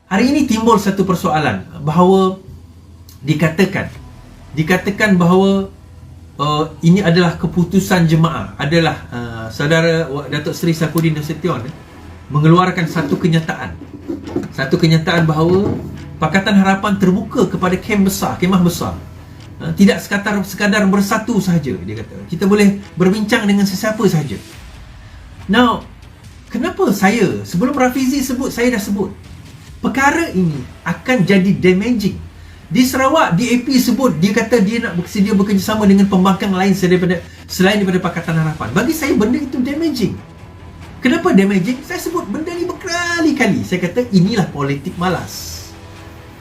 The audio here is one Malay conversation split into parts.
hari ini timbul satu persoalan bahawa dikatakan bahawa ini adalah keputusan jemaah, adalah saudara Datuk Seri Saifuddin Nasution mengeluarkan satu kenyataan bahawa Pakatan Harapan terbuka kepada kemah besar. Tidak sekadar bersatu sahaja, dia kata. Kita boleh berbincang dengan sesiapa sahaja. Now, kenapa saya, sebelum Rafizi sebut, saya dah sebut perkara ini akan jadi damaging. Di Sarawak, DAP sebut, dia kata dia nak bersedia bekerjasama dengan pembangkang lain selain daripada Pakatan Harapan. Bagi saya, benda itu damaging. Kenapa damaging? Saya sebut benda ni berkali-kali. Saya kata inilah politik malas.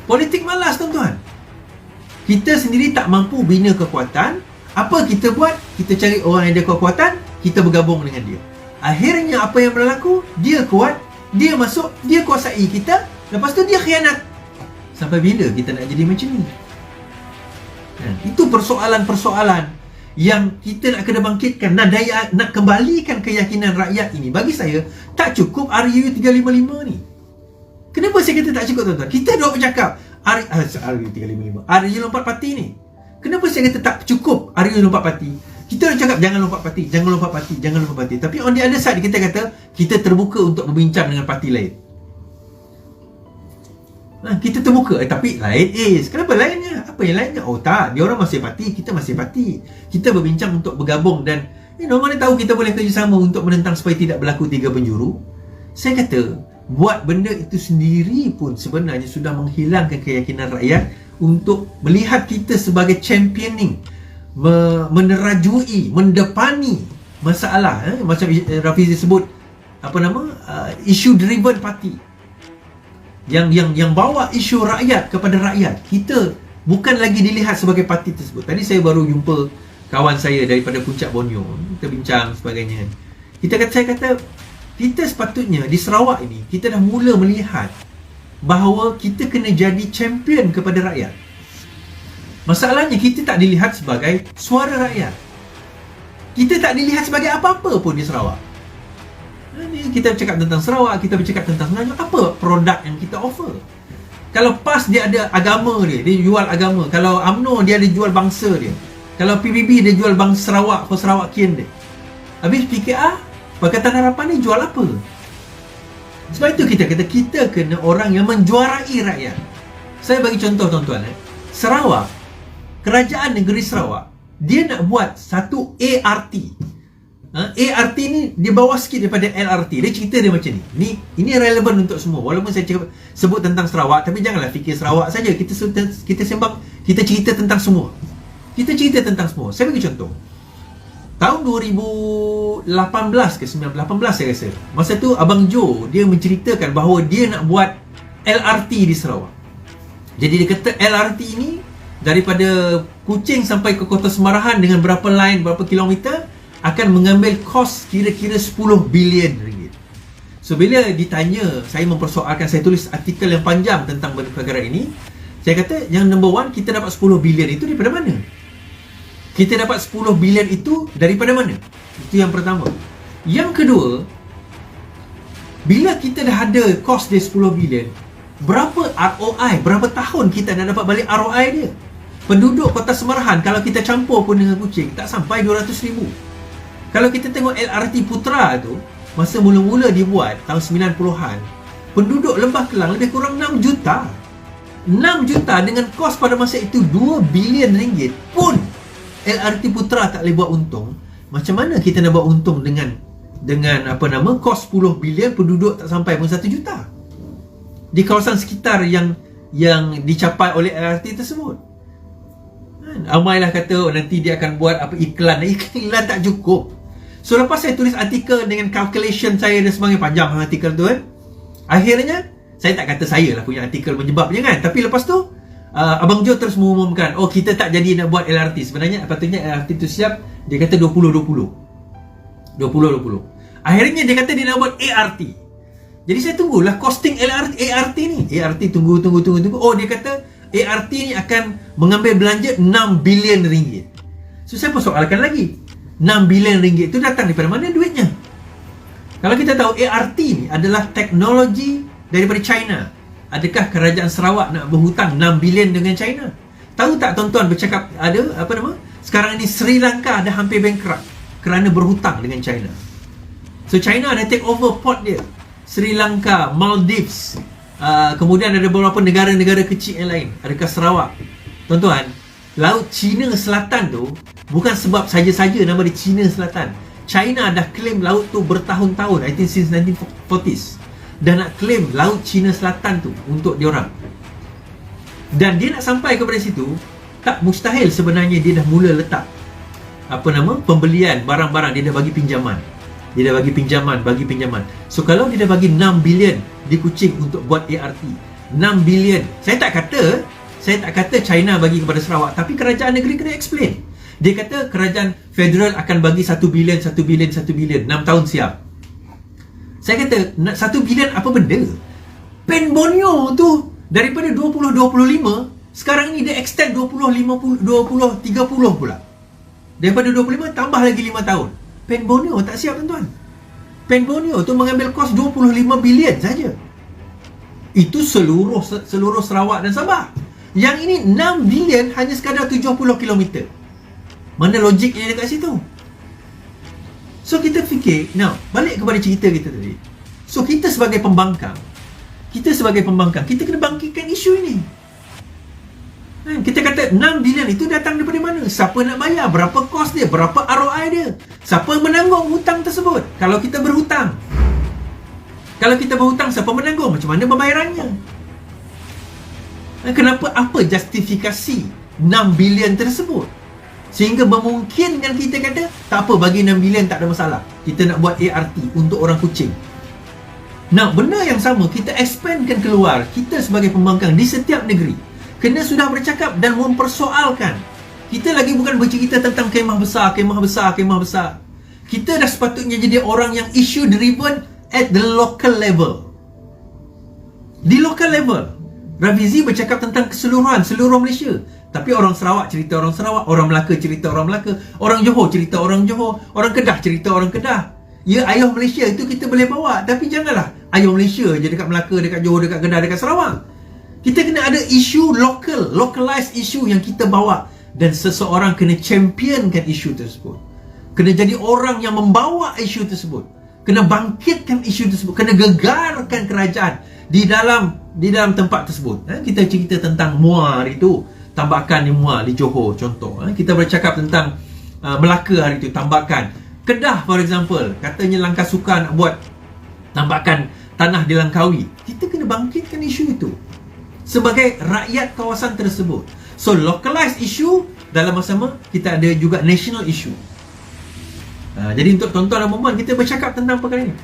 Politik malas, tuan-tuan. Kita sendiri tak mampu bina kekuatan. Apa kita buat? Kita cari orang yang ada kekuatan, kita bergabung dengan dia. Akhirnya apa yang berlaku? Dia kuat, dia masuk, dia kuasai kita, lepas tu dia khianat. Sampai bila kita nak jadi macam ni? Itu persoalan-persoalan yang kita nak kena bangkitkan, nak kembalikan keyakinan rakyat ini. Bagi saya, tak cukup RUU 355 ni. Kenapa saya kata tak cukup, tuan-tuan? Kita dua bercakap RUU 355, RUU lompat parti ni. Kenapa saya kata tak cukup RUU lompat parti? Kita dah cakap jangan lompat parti, jangan lompat parti, jangan lompat parti. Tapi on the other side, kita kata kita terbuka untuk berbincang dengan parti lain. Kita terbuka, tapi lain kenapa lainnya? Apa yang lainnya? Oh tak, dia orang masih parti, kita masih parti. Kita berbincang untuk bergabung dan mana tahu kita boleh kerjasama untuk menentang supaya tidak berlaku 3 penjuru. Saya kata, buat benda itu sendiri pun sebenarnya sudah menghilangkan keyakinan rakyat untuk melihat kita sebagai championing, menerajui, mendepani masalah. Macam Rafizi sebut, issue driven party. Yang bawa isu rakyat kepada rakyat. Kita bukan lagi dilihat sebagai parti tersebut. Tadi saya baru jumpa kawan saya daripada Puncak Borneo. Kita bincang sebagainya. Saya kata kita sepatutnya di Sarawak ini, kita dah mula melihat bahawa kita kena jadi champion kepada rakyat. Masalahnya kita tak dilihat sebagai suara rakyat. Kita tak dilihat sebagai apa-apa pun di Sarawak. Kita bercakap tentang Sarawak, kita bercakap tentang Semenanjung. Apa produk yang kita offer? Kalau PAS dia ada agama dia jual agama. Kalau UMNO dia ada jual bangsa dia. Kalau PBB dia jual bangsa Sarawak, Sarawakian dia. Habis PKR, Pakatan Harapan ni jual apa? Sebab itu kita kata kita kena orang yang menjuarai rakyat. Saya bagi contoh, tuan-tuan. Sarawak, Kerajaan Negeri Sarawak, dia nak buat satu ART. ART ni dia bawah sikit daripada LRT. Dia cerita dia macam ni. Ini relevan untuk semua. Walaupun saya sebut tentang Sarawak, tapi janganlah fikir Sarawak saja. Kita cerita tentang semua. Kita cerita tentang semua. Saya bagi contoh. Tahun 2018 ke 2018 saya rasa. Masa tu Abang Jo dia menceritakan bahawa dia nak buat LRT di Sarawak. Jadi dia kata LRT ini daripada Kuching sampai ke Kota Semarahan dengan berapa line, berapa kilometer, akan mengambil kos kira-kira 10 bilion ringgit. So bila ditanya, saya mempersoalkan, saya tulis artikel yang panjang tentang perkara ini. Saya kata yang number one, kita dapat 10 bilion itu daripada mana? Kita dapat 10 bilion itu daripada mana? Itu yang pertama. Yang kedua, bila kita dah ada kos dia 10 bilion, berapa ROI, berapa tahun kita nak dapat balik ROI dia? Penduduk Kota Semarahan, kalau kita campur pun dengan Kuching, tak sampai 200,000. Kalau kita tengok LRT Putra tu, masa mula-mula dibuat tahun 90-an, penduduk Lembah Kelang lebih kurang 6 juta. 6 juta dengan kos pada masa itu 2 bilion ringgit pun LRT Putra tak boleh buat untung. Macam mana kita nak buat untung dengan kos 10 bilion, penduduk tak sampai pun 1 juta di kawasan sekitar yang dicapai oleh LRT tersebut. Amailah kata nanti dia akan buat iklan tak cukup. So lepas saya tulis artikel dengan calculation saya dan sebagainya, panjang artikel tu akhirnya saya tak kata saya lah punya artikel menyebabnya kan, tapi lepas tu Abang Jo terus mengumumkan, kita tak jadi nak buat LRT. Sebenarnya patutnya LRT tu siap, dia kata 2020. Akhirnya dia kata dia nak buat ART. Jadi saya tunggulah costing ART ni. ART tunggu. Dia kata ART ni akan mengambil belanja 6 bilion ringgit. So saya persoalkan lagi, 6 bilion ringgit itu datang daripada mana duitnya? Kalau kita tahu ART ni adalah teknologi daripada China. adakah kerajaan Sarawak nak berhutang 6 bilion dengan China? Tahu tak tuan-tuan bercakap ada sekarang ni Sri Lanka dah hampir bankrupt kerana berhutang dengan China. So China dah take over port dia. Sri Lanka, Maldives, kemudian ada beberapa negara-negara kecil yang lain. Adakah Sarawak? Tuan-tuan, Laut Cina Selatan tu bukan sebab saja-saja nama dia Cina Selatan. China dah claim laut tu bertahun-tahun, I think since 1940s. Dah nak claim Laut Cina Selatan tu untuk diorang. Dan dia nak sampai kepada situ, tak mustahil sebenarnya dia dah mula letak pembelian barang-barang. Dia dah bagi pinjaman. Bagi pinjaman. So kalau dia dah bagi 6 bilion di Kuching untuk buat ART, 6 bilion. Saya tak kata China bagi kepada Sarawak, tapi kerajaan negeri kena explain. Dia kata kerajaan federal akan bagi 1 bilion, 6 tahun siap. Saya kata 1 bilion apa benda? Pen Borneo tu daripada 2025 sekarang ni dia extend 2030 pula. Daripada 25 tambah lagi 5 tahun. Pen Borneo tak siap tuan-tuan. Pen Borneo tu mengambil kos 25 bilion saja. Itu seluruh Sarawak dan Sabah. Yang ini 6 bilion hanya sekadar 70 km. Mana logiknya dekat situ? So kita fikir, now balik kepada cerita kita tadi. So kita sebagai pembangkang, kita kena bangkitkan isu ini. Kita kata 6 bilion itu datang daripada mana? Siapa nak bayar? Berapa kos dia? Berapa ROI dia? Siapa menanggung hutang tersebut? Kalau kita berhutang, siapa menanggung? Macam mana pembayarannya? Kenapa? Apa justifikasi 6 bilion tersebut? Sehingga memungkinkan kita kata, tak apa, bagi 6 bilion tak ada masalah. Kita nak buat ART untuk orang Kuching. Nah, benda yang sama kita expandkan keluar. Kita sebagai pembangkang di setiap negeri kena sudah bercakap dan mempersoalkan. Kita lagi bukan bercerita tentang kemah besar. Kita dah sepatutnya jadi orang yang issue driven at the local level. Di local level, Rafizi bercakap tentang keseluruhan seluruh Malaysia. Tapi orang Sarawak cerita orang Sarawak, orang Melaka cerita orang Melaka, orang Johor cerita orang Johor, orang Kedah cerita orang Kedah. Ya, ayah Malaysia itu kita boleh bawa, tapi janganlah ayah Malaysia je dekat Melaka, dekat Johor, dekat Kedah, dekat Sarawak. Kita kena ada isu lokal, localized isu yang kita bawa. Dan seseorang kena championkan isu tersebut. Kena jadi orang yang membawa isu tersebut. Kena bangkitkan isu tersebut. Kena gegarkan kerajaan di dalam tempat tersebut. Kita cerita tentang Muar itu, tambakan di Muar, di Johor contoh. Kita bercakap tentang Melaka hari itu, tambakan. Kedah for example, katanya Langkah Suka nak buat tambakan tanah di Langkawi. Kita kena bangkitkan isu itu sebagai rakyat kawasan tersebut. So localized issue, dalam masa sama kita ada juga national issue. Jadi untuk tuan-tuan dan puan-puan, kita bercakap tentang perkara ini.